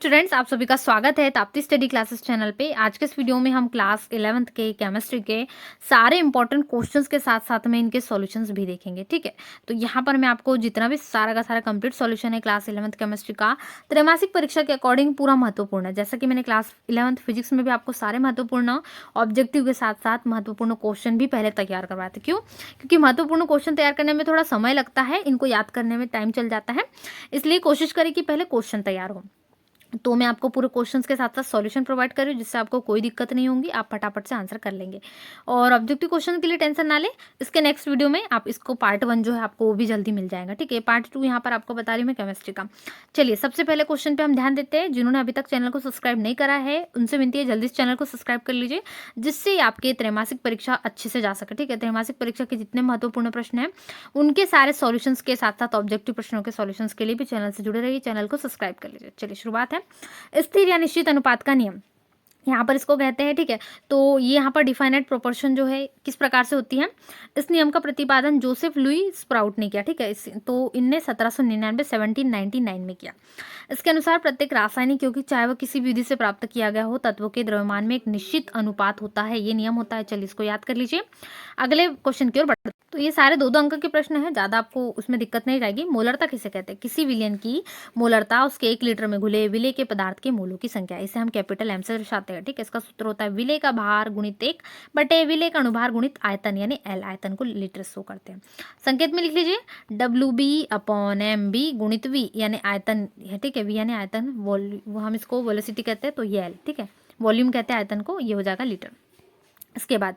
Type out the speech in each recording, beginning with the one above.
Students, आप सभी का स्वागत है ताप्ती स्टडी क्लासेस चैनल पे। आज के इस वीडियो में हम क्लास 11th के केमिस्ट्री के सारे इंपॉर्टेंट क्वेश्चंस के साथ साथ में इनके सॉल्यूशंस भी देखेंगे। ठीक है, तो यहाँ पर मैं आपको जितना भी सारा का सारा कंप्लीट सॉल्यूशन है क्लास 11th केमिस्ट्री का त्रैमासिक परीक्षा के अकॉर्डिंग पूरा महत्वपूर्ण है। जैसा कि मैंने क्लास 11th फिजिक्स में भी आपको सारे महत्वपूर्ण ऑब्जेक्टिव के साथ साथ महत्वपूर्ण क्वेश्चन भी पहले तैयार करवाए थे। क्यों? क्योंकि महत्वपूर्ण क्वेश्चन तैयार करने में थोड़ा समय लगता है, इनको याद करने में टाइम चल जाता है, इसलिए कोशिश करें कि पहले क्वेश्चन तैयार हो। तो मैं आपको पूरे क्वेश्चंस के साथ साथ सॉल्यूशन प्रोवाइड कर रही हूँ, जिससे आपको कोई दिक्कत नहीं होगी, आप फटाफट से आंसर कर लेंगे। और ऑब्जेक्टिव क्वेश्चन के लिए टेंशन ना ले, इसके नेक्स्ट वीडियो में आप इसको पार्ट 1 जो है आपको वो भी जल्दी मिल जाएगा। ठीक है, पार्ट 2 यहाँ पर आपको बता रही हूँ मैं केमिस्ट्री का। चलिए, सबसे पहले क्वेश्चन पे हम ध्यान देते हैं। जिन्होंने अभी तक चैनल को सब्सक्राइब नहीं करा है उनसे विनती है जल्दी से चैनल को सब्सक्राइब कर लीजिए, जिससे आपके त्रैमासिक परीक्षा अच्छे से जा सके। ठीक है, त्रैमासिक परीक्षा के जितने महत्वपूर्ण प्रश्न हैं उनके सारे सॉल्यूशंस के साथ साथ ऑब्जेक्टिव प्रश्नों के सॉल्यूशंस के लिए भी चैनल से जुड़े रहिए, चैनल को सब्सक्राइब कर लीजिए। चलिए, शुरुआत है। स्थिर या निश्चित अनुपात का नियम, यहाँ पर इसको कहते हैं। ठीक है, तो ये यहाँ पर डिफाइनाइट प्रोपोर्शन जो है किस प्रकार से होती है, इस नियम का प्रतिपादन जोसेफ लुई स्प्राउट ने किया। ठीक है, तो इनने 1799 1799 में किया। इसके अनुसार प्रत्येक रासायनिक यौगिक चाहे वह किसी विधि से प्राप्त किया गया हो, तत्वों के द्रव्यमान में एक निश्चित अनुपात होता है, ये नियम होता है। चलिए, इसको याद कर लीजिए। अगले क्वेश्चन की ओर बढ़ते। तो ये सारे दो दो अंक के प्रश्न हैं, ज्यादा आपको उसमें दिक्कत नहीं जाएगी। मोलरता किसे कहते हैं? किसी विलयन की मोलरता उसके 1 लीटर में घुले विलेय के पदार्थ के मोलों की संख्या, इसे हम कैपिटल एम से दर्शाते हैं। ठीक है, इसका सूत्र होता है विलेय का भार गुणित 1 बटे विलेय का अनुभार गुणित आयतन, यानी एल। आयतन को लीटर शो करते हैं। संकेत में लिख लीजिए WB/MB गुणित V यानी आयतन है। ठीक है, V यानी आयतन, वो हम इसको वेलोसिटी कहते हैं, तो ये एल। ठीक है, वॉल्यूम कहते हैं आयतन को, ये हो जाएगा लीटर। इसके बाद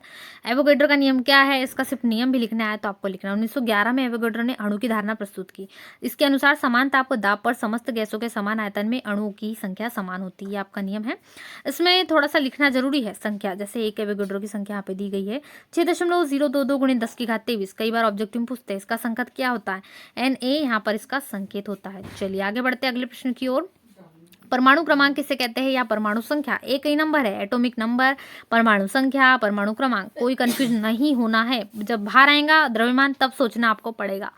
एवोगैड्रो का नियम क्या है, इसका सिर्फ नियम भी लिखना है तो आपको लिखना है। 1911 में एवोगैड्रो ने अणु की धारणा प्रस्तुत की। इसके अनुसार समान ताप और दाब पर समस्त गैसों के समान आयतन में अणुओं की संख्या समान होती है, आपका नियम है। इसमें थोड़ा सा लिखना जरूरी है संख्या, जैसे एक एवोगैड्रो की संख्या यहाँ पे दी गई है 6.022 गुणित 10⁻23। कई बार ऑब्जेक्टिव में पूछते हैं इसका संकेत क्या होता है, Na यहाँ पर इसका संकेत होता है। चलिए आगे बढ़ते हैं अगले प्रश्न की ओर। परमाणु क्रमांक किसे कहते हैं, या परमाणु संख्या? एक ही नंबर है, एटॉमिक नंबर, परमाणु संख्या, परमाणु क्रमांक, कोई कंफ्यूज नहीं होना है। जब बाहर आएगा द्रव्यमान तब सोचना आपको पड़ेगा।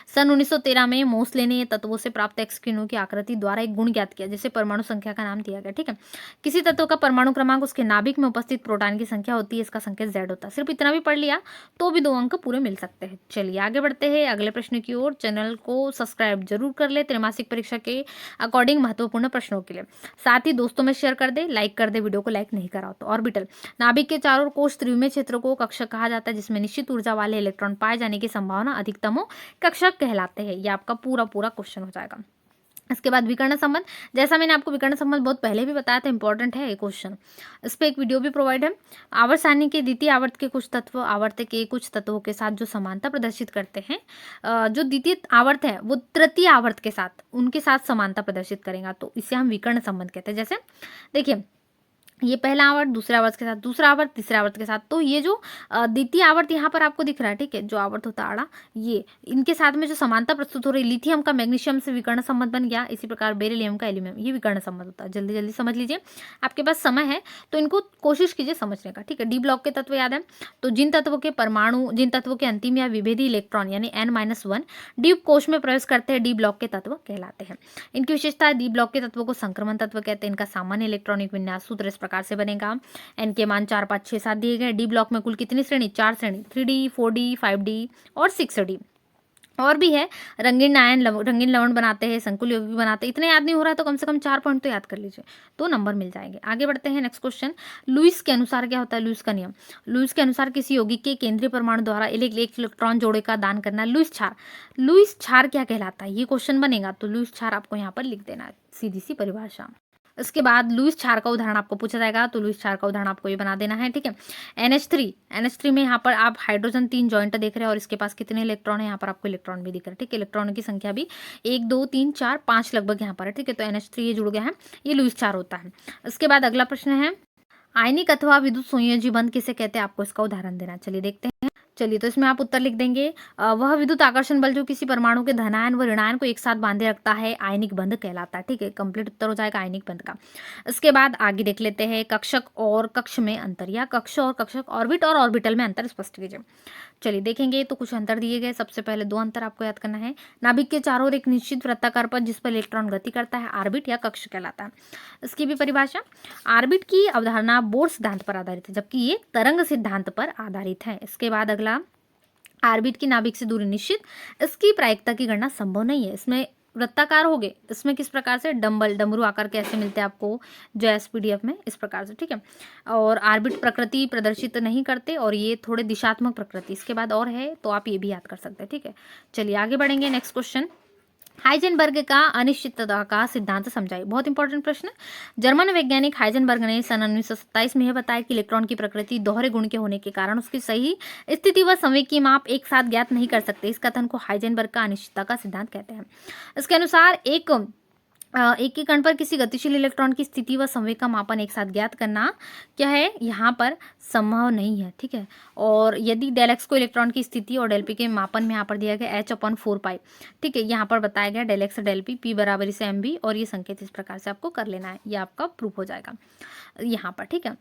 सन 1913 में मोसले ने तत्वों से प्राप्त एक्स किरणों की आकृति द्वारा एक गुण ज्ञात किया, जिसे परमाणु संख्या का नाम दिया गया। ठीक है, किसी तत्व का परमाणु क्रमांक उसके नाभिक में उपस्थित प्रोटॉन की संख्या होती है, इसका संकेत Z होता है। सिर्फ इतना भी पढ़ लिया तो भी 2 अंक पूरे मिल सकते हैं। चलिए आगे बढ़ते हैं अगले प्रश्न की ओर। चैनल को सब्सक्राइब जरूर कर ले त्रैमासिक परीक्षा के अकॉर्डिंग महत्वपूर्ण प्रश्नों के लिए, साथ ही दोस्तों में शेयर कर दे, लाइक कर दे, वीडियो को लाइक नहीं करा तो। ऑर्बिटल, नाभिक के चारों कोष त्रिविमीय क्षेत्र को कक्षक कहा जाता है, जिसमें निश्चित ऊर्जा वाले इलेक्ट्रॉन पाए जाने की संभावना अधिकतम हो, कक्षक कहलाते हैं। ये आपका पूरा क्वेश्चन हो जाएगा। इसके बाद विकर्ण संबंध, जैसा मैंने आपको विकर्ण संबंध बहुत पहले भी बताया था, इंपॉर्टेंट है ये क्वेश्चन, इस पे एक वीडियो भी प्रोवाइड है। आवर्त सारणी के द्वितीय आवर्त के कुछ तत्व आवर्त के कुछ तत्वों के साथ जो समानता प्रदर्शित करते हैं, जो द्वितीय आवर्त है वो तृतीय आवर्त के साथ उनके साथ समानता प्रदर्शित करेगा, तो इसे हम विकर्ण संबंध कहते हैं। जैसे देखिए, ये पहला आवर्त दूसरे आवर्त के साथ, दूसरा आवर्त तीसरे आवर्त के साथ, तो ये जो द्वितीय आवर्त यहाँ पर आपको दिख रहा है, ठीक है, जो आवर्त होता है आड़ा, ये इनके साथ में जो समानता प्रस्तुत हो रही है, लिथियम का मैग्नीशियम से विकर्ण संबंध बन गया, इसी प्रकार बेरिलियम का एल्यूमिनियम, ये विकर्ण संबंध होता है। जल्दी जल्दी समझ लीजिए, आपके पास समय है तो इनको कोशिश कीजिए समझने का। ठीक है, डी ब्लॉक के तत्व याद है, तो जिन तत्वों के परमाणु, जिन तत्वों के अंतिम या विभेदी इलेक्ट्रॉन यानी N-1 डी कोश में प्रवेश करते हैं, डी ब्लॉक के तत्व कहलाते हैं। इनकी विशेषता, डी ब्लॉक के तत्वों को संक्रमण तत्व कहते हैं। इनका सामान्य इलेक्ट्रॉनिक विन्यास सूत्र इस प्रकार से बनेगा, एन के मान 4, 5, 6, 7 दिए गए। डी ब्लॉक में कुल कितनी श्रेणी? 4 श्रेणी, 3D, 4D, 5D और 6D। और भी है, रंगीन आयन रंगीन लवण बनाते हैं, संकुल यौगिक बनाते हैं। इतने याद नहीं हो रहा है तो कम से कम 4 पॉइंट तो याद कर लीजिए, तो नंबर मिल जाएंगे। आगे बढ़ते हैं नेक्स्ट क्वेश्चन। लुईस के अनुसार क्या होता है? लुईस का नियम, लुईस के अनुसार किसी यौगिक के केंद्रीय परमाणु द्वारा एक इलेक्ट्रॉन जोड़े का दान करना लुईस क्षार। लुईस क्षार क्या कहलाता है, ये क्वेश्चन बनेगा, तो लुईस क्षार आपको यहाँ पर लिख देना है, सीधी सी परिभाषा। इसके बाद लुईस क्षार का उदाहरण आपको पूछा जाएगा, तो लुईस क्षार का उदाहरण आपको ये बना देना है। ठीक है, NH3 में यहाँ पर आप हाइड्रोजन 3 जॉइंट देख रहे हैं और इसके पास कितने इलेक्ट्रॉन है, यहाँ पर आपको इलेक्ट्रॉन भी दिख रहा है। ठीक है, इलेक्ट्रॉनों की संख्या भी 1 2 3 4 5 लगभग यहाँ पर है। ठीक है, तो NH3 ये जुड़ गया है, ये लुईस क्षार होता है। इसके बाद अगला प्रश्न है, आयनिक अथवा विद्युत संयोजी बंध किसे कहते हैं, आपको इसका उदाहरण देना। चलिए देखते हैं। चलिए, तो इसमें आप उत्तर लिख देंगे वह विद्युत आकर्षण बल जो किसी परमाणु के धनायन व ऋणायन को एक साथ बांधे रखता है आयनिक बंध कहलाता है। ठीक है, कंप्लीट उत्तर हो जाएगा आयनिक बंध का। इसके बाद आगे देख लेते हैं कक्षक और कक्ष में अंतर, या कक्ष और कक्षक, ऑर्बिट और ऑर्बिटल में अंतर स्पष्ट कीजिए। चलिए देखेंगे, तो कुछ अंतर दिए गए। सबसे पहले 2 अंतर आपको याद करना है। नाभिक के चारों ओर एक निश्चित वृत्ताकार पथ जिस पर इलेक्ट्रॉन गति करता है ऑर्बिट या कक्ष कहलाता है। इसकी भी परिभाषा, ऑर्बिट की अवधारणा बोर सिद्धांत पर आधारित है, जबकि ये तरंग सिद्धांत पर आधारित है। इसके बाद अगला, ऑर्बिट की नाभिक से दूरी निश्चित, इसकी प्रायिकता की गणना संभव नहीं है। इसमें वृत्ताकार हो गए, इसमें किस प्रकार से डमरू आकार कैसे मिलते हैं आपको जो एसपीडीएफ में, इस प्रकार से। ठीक है, और ऑर्बिट प्रकृति प्रदर्शित नहीं करते और ये थोड़े दिशात्मक प्रकृति। इसके बाद और है तो आप ये भी याद कर सकते हैं। ठीक है, चलिए आगे बढ़ेंगे। नेक्स्ट क्वेश्चन, हाइजेनबर्ग का अनिश्चितता का सिद्धांत समझाइए। बहुत इंपॉर्टेंट प्रश्न। जर्मन वैज्ञानिक हाइजेनबर्ग ने सन 1927 में यह बताया कि इलेक्ट्रॉन की प्रकृति दोहरे गुण के होने के कारण उसकी सही स्थिति व संवेग की माप एक साथ ज्ञात नहीं कर सकते। इस कथन को हाइजेनबर्ग का अनिश्चितता का सिद्धांत कहते हैं। इसके अनुसार एक ही कण पर किसी गतिशील इलेक्ट्रॉन की स्थिति व संवेग का मापन एक साथ ज्ञात करना क्या है, यहाँ पर संभव नहीं है। ठीक है, और यदि डेल एक्स को इलेक्ट्रॉन की स्थिति और डेल पी के मापन में यहाँ पर दिया गया h/4π। ठीक है, यहाँ पर बताया गया del x del p, p बराबर से mb, और ये संकेत इस प्रकार से आपको कर लेना है, ये आपका प्रूफ हो जाएगा यहाँ पर। ठीक है,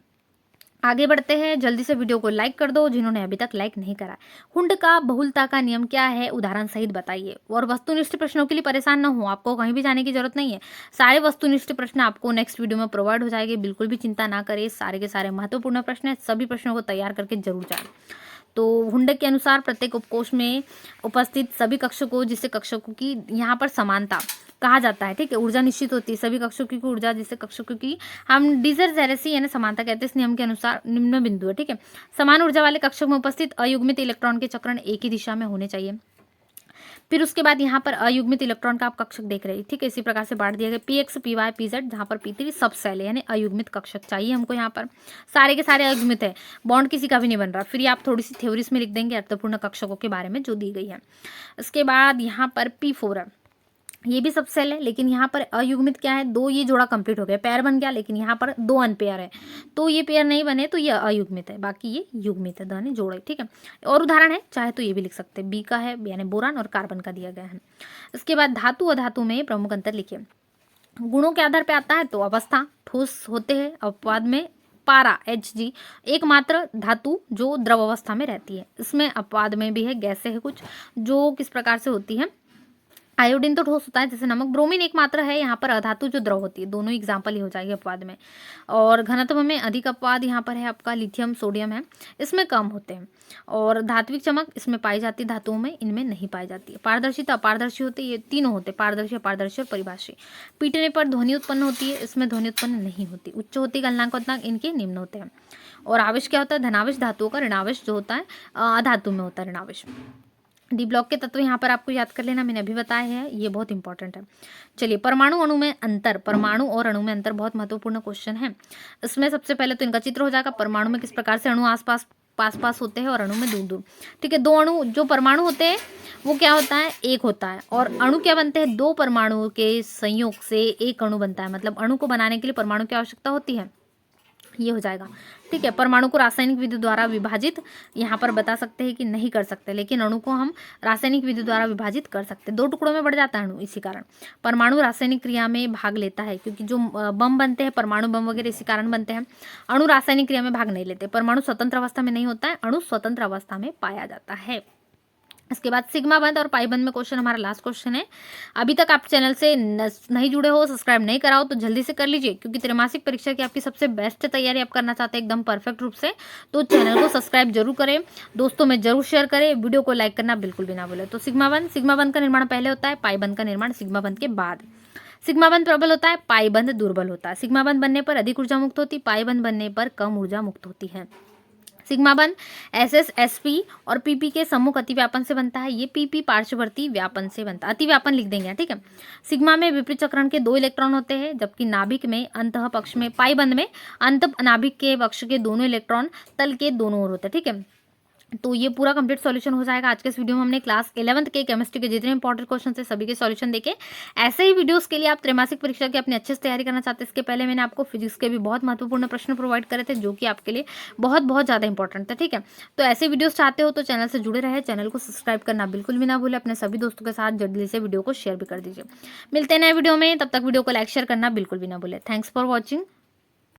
आगे बढ़ते हैं। जल्दी से वीडियो को लाइक कर दो जिन्होंने अभी तक लाइक नहीं करा। हुंड का बहुलता का नियम क्या है, उदाहरण सहित बताइए। और वस्तुनिष्ठ प्रश्नों के लिए परेशान न हो, आपको कहीं भी जाने की जरूरत नहीं है। सारे वस्तुनिष्ठ प्रश्न आपको नेक्स्ट वीडियो में प्रोवाइड हो जाएंगे, बिल्कुल भी चिंता ना करें। सारे के सारे महत्वपूर्ण प्रश्न है, सभी प्रश्नों को तैयार करके जरूर जाए। तो हुंड के अनुसार प्रत्येक उपकोष में उपस्थित सभी कक्षकों जिससे कक्षकों की यहाँ पर समानता कहा जाता है। ठीक है, ऊर्जा निश्चित होती है सभी कक्षकों की ऊर्जा जिससे कक्षकों की हम डिसर्जेरेसी यानी समानता कहते हैं। इस नियम के अनुसार निम्न बिंदु है। ठीक है, समान ऊर्जा वाले कक्षक में उपस्थित अयुग्मित इलेक्ट्रॉन के चक्रण एक ही दिशा में होने चाहिए। फिर उसके बाद यहाँ पर अयुग्मित इलेक्ट्रॉन का आप कक्षक देख रहे हैं। ठीक है, इसी प्रकार से बांट दिया गया px py pz, जहाँ पर p3 सब सेल है यानी अयुग्मित कक्षक चाहिए हमको। यहाँ पर सारे के सारे अयुग्मित है, बॉन्ड किसी का भी नहीं बन रहा। फिर आप थोड़ी सी थ्योरीज में लिख देंगे अर्थपूर्ण कक्षकों के बारे में जो दी गई है। इसके बाद यहाँ पर p4 है, ये भी सब सेल है, लेकिन यहाँ पर अयुग्मित क्या है, 2 ये जोड़ा कंप्लीट हो गया, पेयर बन गया, लेकिन यहाँ पर 2 अनपेयर है, तो ये पेयर नहीं बने तो ये अयुग्मित है, बाकी ये युग्मित है, दोनों जोड़े। ठीक है, और उदाहरण है चाहे तो ये भी लिख सकते हैं, बी का है यानी बोरान और कार्बन का दिया गया है। इसके बाद धातु अधातु में प्रमुख अंतर लिखिए। गुणों के आधार पर आता है तो अवस्था, ठोस होते हैं, अपवाद में पारा Hg, एकमात्र धातु जो द्रव अवस्था में रहती है। इसमें अपवाद में भी है, गैसें है कुछ जो किस प्रकार से होती है। आयोडीन तो ठोस होता है जैसे नमक, ब्रोमीन एकमात्र है यहाँ पर अधातु जो द्रव होती है। दोनों एग्जाम्पल ही हो जाएगी अपवाद में। और घनत्व में अधिक अपवाद यहाँ पर है आपका लिथियम सोडियम है, इसमें कम होते हैं। और धात्विक चमक इसमें पाई जाती है, धातुओं में इनमें नहीं पाई जाती है। पारदर्शिता अपारदर्शी होती है, ये तीनों होते हैं, पारदर्शी अपारदर्शी और परिभाषी। पीटने पर ध्वनि उत्पन्न होती है, इसमें ध्वनि उत्पन्न नहीं होती। उच्च होती गलनांक उतनांक इनके निम्न होते हैं। और आवेश क्या होता है, धनावेश धातुओं का, ऋणावेश जो होता है अधातु में होता है ऋणावेश। डी ब्लॉक के तत्व यहाँ पर आपको याद कर लेना, मैंने अभी बताया है, ये बहुत इंपॉर्टेंट है। चलिए, परमाणु अणु में अंतर, परमाणु और अणु में अंतर बहुत महत्वपूर्ण क्वेश्चन है। इसमें सबसे पहले तो इनका चित्र हो जाएगा, परमाणु में किस प्रकार से अणु आसपास पास पास होते हैं और अणु में दूर दूर। ठीक है, 2 अणु जो परमाणु होते हैं वो क्या होता है, एक होता है। और अणु क्या बनते हैं, 2 परमाणुओं के संयोग से एक अणु बनता है। मतलब अणु को बनाने के लिए परमाणु की आवश्यकता होती है, ये हो जाएगा। ठीक है, परमाणु को रासायनिक विधि द्वारा विभाजित यहाँ पर बता सकते हैं कि नहीं कर सकते, लेकिन अणु को हम रासायनिक विधि द्वारा विभाजित कर सकते हैं। 2 टुकड़ों में बढ़ जाता है अणु, इसी कारण परमाणु रासायनिक क्रिया में भाग लेता है, क्योंकि जो बम बनते हैं परमाणु बम वगैरह इसी कारण बनते हैं। अणु रासायनिक क्रिया में भाग नहीं लेते। परमाणु स्वतंत्र अवस्था में नहीं होता है, अणु स्वतंत्र अवस्था में पाया जाता है। इसके बाद सिग्मा बंध और पाई बंध में क्वेश्चन हमारा लास्ट क्वेश्चन है। अभी तक आप चैनल से नहीं जुड़े हो, सब्सक्राइब नहीं कराओ तो जल्दी से कर लीजिए, क्योंकि त्रैमासिक परीक्षा की आपकी सबसे बेस्ट तैयारी आप करना चाहते हैं एकदम परफेक्ट रूप से। तो चैनल को सब्सक्राइब जरूर करें, दोस्तों में जरूर शेयर करें, वीडियो को लाइक करना बिल्कुल भी ना भूलें। तो सिग्मा बंध का निर्माण पहले होता है, पाई बंध का निर्माण सिग्मा बंध के बाद। सिग्मा बंध प्रबल होता है, पाई बंध दुर्बल होता है। सिग्मा बंध बनने पर अधिक ऊर्जा मुक्त होती है, पाई बंध बनने पर कम ऊर्जा मुक्त होती है। सिग्मा बंध SS SP और PP के सम्मुख अतिव्यापन से बनता है। ये PP पार्श्ववर्ती व्यापन से बनता है, अतिव्यापन लिख देंगे। ठीक है, सिग्मा में विपरीत चक्रण के 2 इलेक्ट्रॉन होते हैं, जबकि नाभिक में अंतः पक्ष में, पाई बंध में अंत नाभिक के पक्ष के दोनों इलेक्ट्रॉन तल के दोनों ओर होते हैं। ठीक है, तो ये पूरा कंप्लीट सॉल्यूशन हो जाएगा। आज के इस वीडियो में हमने क्लास 11th के केमिस्ट्री के जितने इंपॉर्टेंट क्वेश्चन थे सभी के सॉल्यूशन देखे। ऐसे ही वीडियोस के लिए आप त्रैमासिक परीक्षा की अपनी अच्छे से तैयारी करना चाहते हैं, इसके पहले मैंने आपको फिजिक्स के भी बहुत महत्वपूर्ण प्रश्न प्रोवाइड करे थे जो कि आपके लिए बहुत बहुत ज़्यादा इंपॉर्टेंट थे। ठीक है, तो ऐसे वीडियोज़ चाहते हो तो चैनल से जुड़े रहे, चैनल को सब्सक्राइब करना बिल्कुल भी ना भूलें, अपने सभी दोस्तों के साथ जल्दी से वीडियो को शेयर भी कर दीजिए। मिलते हैं नए वीडियो में, तब तक वीडियो को लाइक शेयर करना बिल्कुल भी ना भूलें। Thanks for watching.